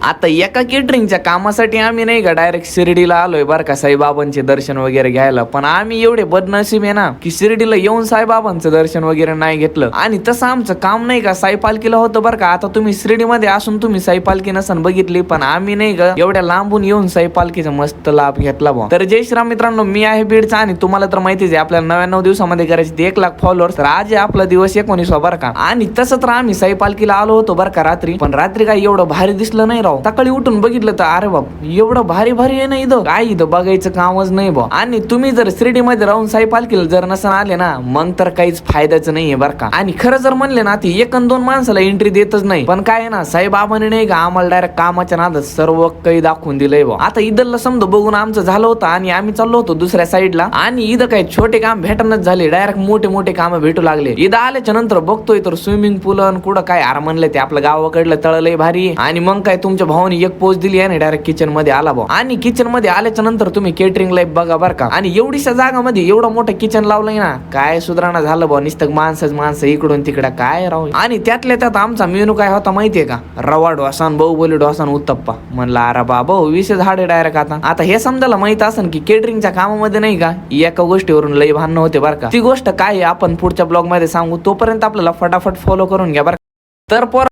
आता एका केटरिंगच्या कामासाठी आम्ही नाही का डायरेक्ट शिर्डीला आलोय बरं का साईबाबांचे दर्शन वगैरे घ्यायला. पण आम्ही एवढे बदनशीब आहे ना की शिर्डीला येऊन साईबाबांचं दर्शन वगैरे नाही घेतलं. आणि तसं आमचं काम नाही का साई पालखीला होतं बरं का. आता तुम्ही शिर्डीमध्ये असून तुम्ही साई पालखी नसन बघितली, पण आम्ही नाही का एवढ्या लांबून येऊन साई पालखीचा मस्त लाभ घेतला बा. तर जय श्रीराम मित्रांनो, मी आहे बीडचा आणि तुम्हाला तर माहितीच आहे आपल्याला 99 दिवसामध्ये करायचे 1 लाख फॉलोअर्स. तर आज आहे आपला दिवस 19 बरं का. आणि तसं तर आम्ही साई पालखीला आलो होतो बरं का रात्री. पण रात्री काय एवढं भारी दिसलं नाही राव. सकाळी उठून बघितलं तर अरे बाप एवढं भारी भारी आहे ना इथं, काय इथं बघायचं कामच नाही बा. आणि तुम्ही जर शिर्डीमध्ये राहून साई पालखीला जर नसन आले ना मग तर काहीच फायद्याचं नाहीये बरं का. आणि खरं जर म्हणले ना ती 1 आणि 2 माणसाला एंट्री देतच नाही. पण काय आहे ना साईबाबाने नाही का आम्हाला डायरेक्ट कामाच्या नादात सर्व काही दाखवून दिलंय बा. आता इथलं समजा बघून आमचं झालं होतं आणि आम्ही चाललो होतो दुसऱ्या साईडला. आणि इथं काय छोटे काम भेटणच झाले, डायरेक्ट मोठे मोठे काम भेटू लागले. इथं आल्याच्या नंतर बघतोय तर स्विमिंग पूल आणि कुठं काय आर म्हणलं ते आपलं गावाकडलं तळ लय भारी. आणि मग काय तुमच्या भावाने एक पोच दिली आहे डायरेक्ट किचन मध्ये आला बा. आणि किचन मध्ये आल्याच्या नंतर तुम्ही केटरिंग लाईफ बघा बर का. आणि एवढीशा जागामध्ये एवढं मोठं किचन लावलंय ना, काय सुधारणा झालं बा. नुसतं माणसं इकडून तिकडं काय राहू. आणि त्यातल्या त्यात आमचा मेनू काय होता माहितीये का, रवा डोसा, बाहुबली डोसा, उत्तप्पा. म्हणला अरे बाबा विषय झाडे डायरेक्ट. आता हे समजायला माहित असेल की केटरिंगच्या कामामध्ये नाही का एका गोष्टीवरून लई भांडणं होते बरं का. ती गोष्ट काय आपण पुढच्या ब्लॉग मध्ये सांगू. तोपर्यंत आपल्याला फटाफट फॉलो करून घ्या बरं. तर